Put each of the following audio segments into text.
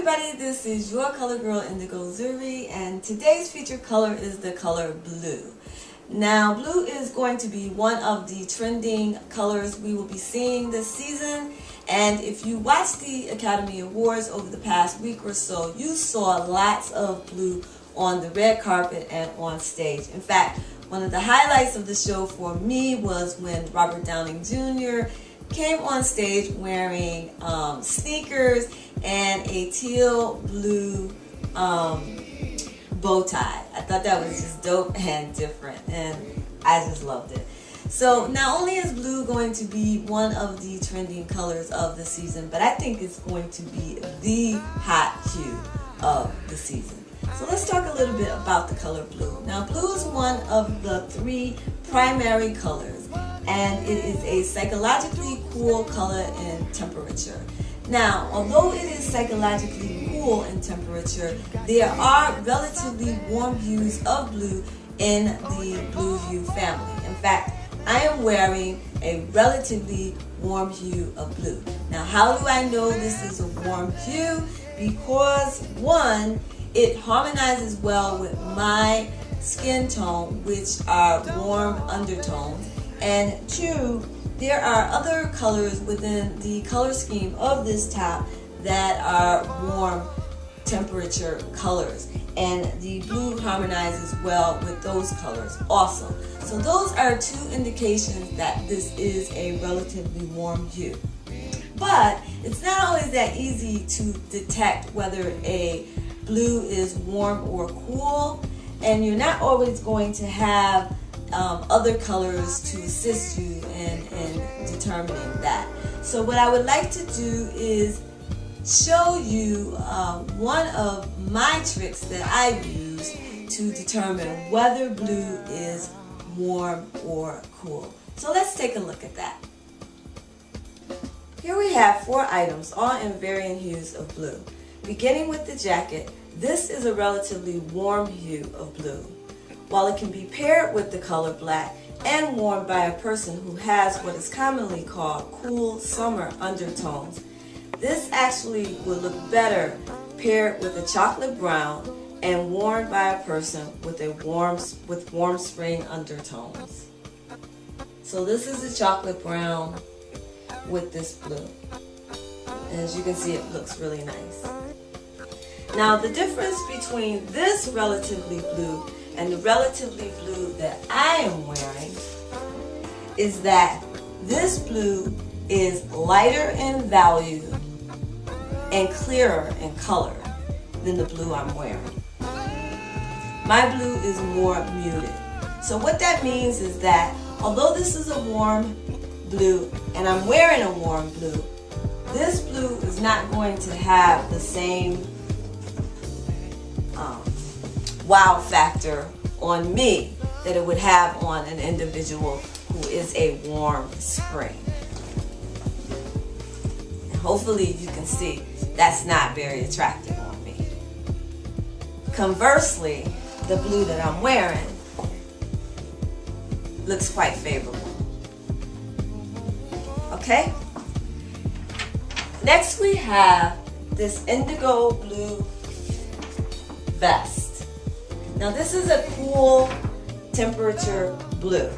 everybody, this is your color girl Indigo Zuri, and today's featured color is the color blue. Now, blue is going to be one of the trending colors we will be seeing this season, and if you watched the Academy Awards over the past week or so, you saw lots of blue on the red carpet and on stage. In fact, one of the highlights of the show for me was when Robert Downey Jr. came on stage wearing sneakers and a teal blue bow tie. I thought that was just dope and different, and I just loved it. So not only is blue going to be one of the trending colors of the season, but I think it's going to be the hot hue of the season. So let's talk a little bit about the color blue. Now, blue is one of the three primary colors, and it is a psychologically cool color in temperature. Now, although it is psychologically cool in temperature, there are relatively warm hues of blue in the blue hue family. In fact, I am wearing a relatively warm hue of blue. Now, how do I know this is a warm hue? Because one, it harmonizes well with my skin tone, which are warm undertones, and two, there are other colors within the color scheme of this top that are warm temperature colors, and the blue harmonizes well with those colors also. So those are two indications that this is a relatively warm hue. But it's not always that easy to detect whether a blue is warm or cool, and you're not always going to have other colors to assist you in determining that. So what I would like to do is show you one of my tricks that I use to determine whether blue is warm or cool. So let's take a look at that. Here we have 4 items, all in varying hues of blue. Beginning with the jacket, this is a relatively warm hue of blue. While it can be paired with the color black and worn by a person who has what is commonly called cool summer undertones, this actually would look better paired with a chocolate brown and worn by a person with warm spring undertones. So this is the chocolate brown with this blue. And as you can see, it looks really nice. Now, the difference between this relatively blue and the relatively blue that I am wearing is that this blue is lighter in value and clearer in color than the blue I'm wearing. My blue is more muted. So what that means is that although this is a warm blue and I'm wearing a warm blue, this blue is not going to have the same wow factor on me that it would have on an individual who is a warm spring. And hopefully you can see that's not very attractive on me. Conversely, the blue that I'm wearing looks quite favorable. Okay? Next we have this indigo blue vest. Now this is a cool temperature blue.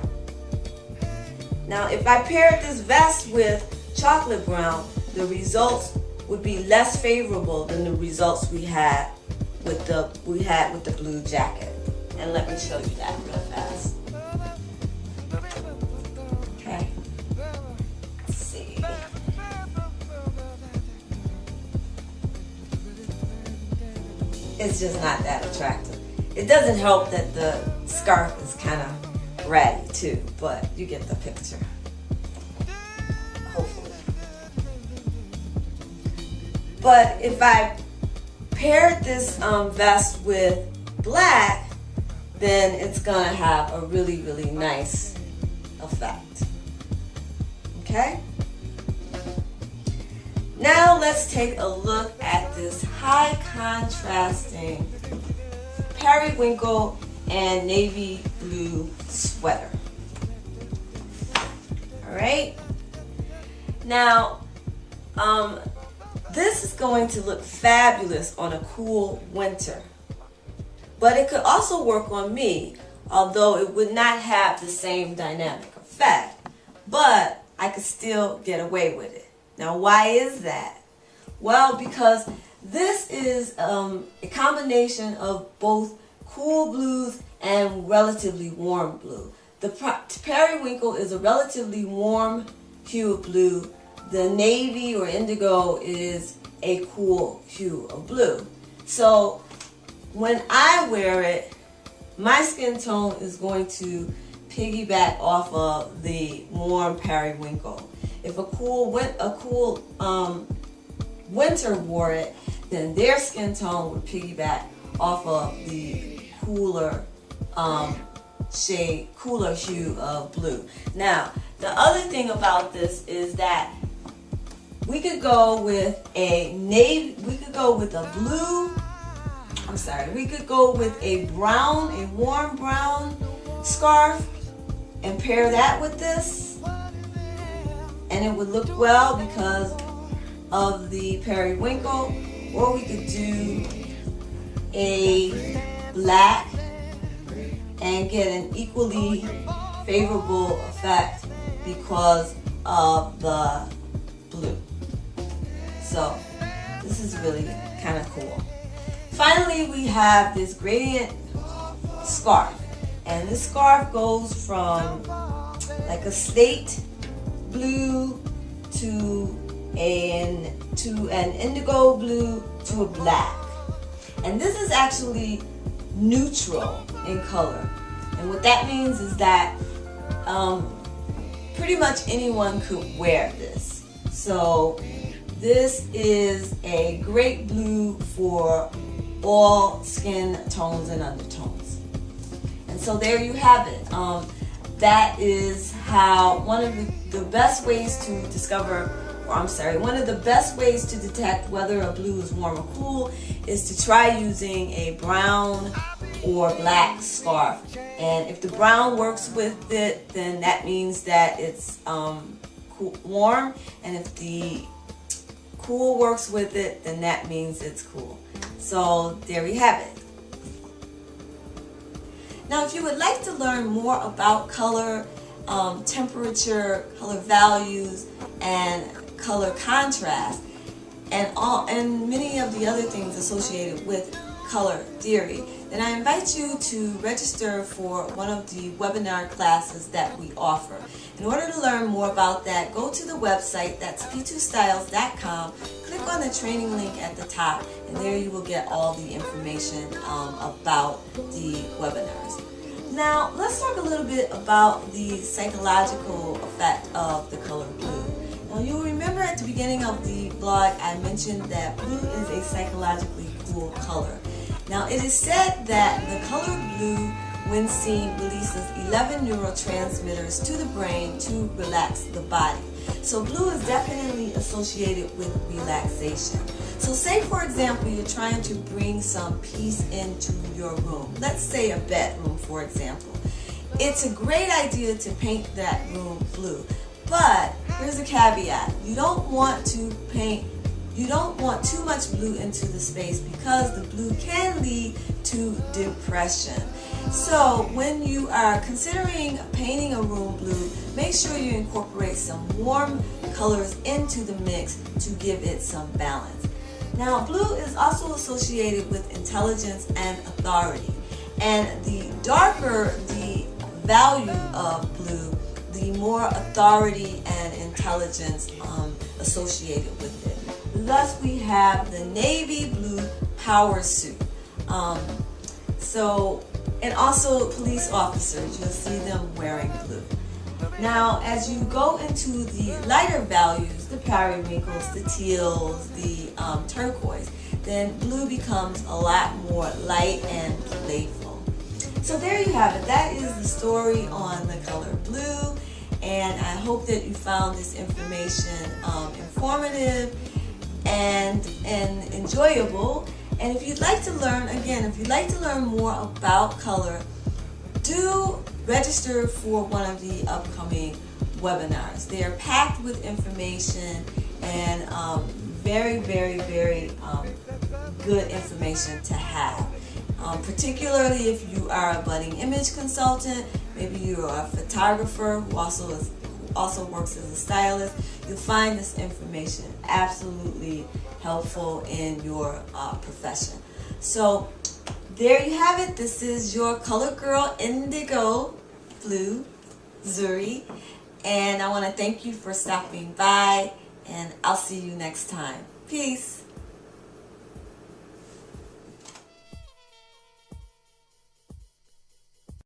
Now if I paired this vest with chocolate brown, the results would be less favorable than the results we had with the blue jacket. And let me show you that real fast. Okay. Let's see. It's just not that attractive. It doesn't help that the scarf is kind of ratty too, but you get the picture. Hopefully. But if I paired this vest with black, then it's going to have a really, really nice effect. Okay? Now let's take a look at this high contrasting periwinkle and navy blue sweater. All right. Now, This is going to look fabulous on a cool winter. But it could also work on me, although it would not have the same dynamic effect. But I could still get away with it. Now, why is that? Well, because this is a combination of both cool blues and relatively warm blue. The periwinkle is a relatively warm hue of blue. The navy or indigo is a cool hue of blue. So when I wear it, my skin tone is going to piggyback off of the warm periwinkle. If a cool winter wore it, then their skin tone would piggyback off of the cooler hue of blue. Now, the other thing about this is that we could go with a brown, a warm brown scarf and pair that with this, and it would look well because of the periwinkle. Or we could do a black and get an equally favorable effect because of the blue. So this is really kind of cool. Finally, we have this gradient scarf, and this scarf goes from like a slate blue to an indigo blue to a black. And this is actually neutral in color. And what that means is that pretty much anyone could wear this. So this is a great blue for all skin tones and undertones. And so there you have it. That is how one of the best ways to one of the best ways to detect whether a blue is warm or cool is to try using a brown or black scarf. And if the brown works with it, then that means that it's warm. And if the cool works with it, then that means it's cool. So there we have it. Now, if you would like to learn more about color, temperature, color values, and color contrast, and many of the other things associated with color theory, then I invite you to register for one of the webinar classes that we offer. In order to learn more about that, go to the website, that's p2styles.com, click on the training link at the top, and there you will get all the information about the webinars. Now, let's talk a little bit about the psychological effect of the color blue. Now, you'll remember at the beginning of the blog, I mentioned that blue is a psychologically cool color. Now, it is said that the color blue, when seen, releases 11 neurotransmitters to the brain to relax the body. So blue is definitely associated with relaxation. So say, for example, you're trying to bring some peace into your room. Let's say a bedroom, for example. It's a great idea to paint that room blue. But here's a caveat. You don't want too much blue into the space because the blue can lead to depression. So when you are considering painting a room blue, make sure you incorporate some warm colors into the mix to give it some balance. Now, blue is also associated with intelligence and authority. And the darker the value of blue, the more authority and intelligence associated with it. Thus, we have the navy blue power suit. And also police officers, you'll see them wearing blue. Now, as you go into the lighter values, the periwinkles, the teals, the turquoise, then blue becomes a lot more light and playful. So there you have it. That is the story on the color blue. And I hope that you found this information informative and enjoyable. And if you'd like to learn more about color, do register for one of the upcoming webinars. They are packed with information and very, very, very good information to have. Particularly if you are a budding image consultant, maybe you are a photographer who also works as a stylist, you'll find this information absolutely helpful in your profession. So there you have it. This is your Color Girl Indigo Blue, Zuri, and I want to thank you for stopping by, and I'll see you next time. Peace.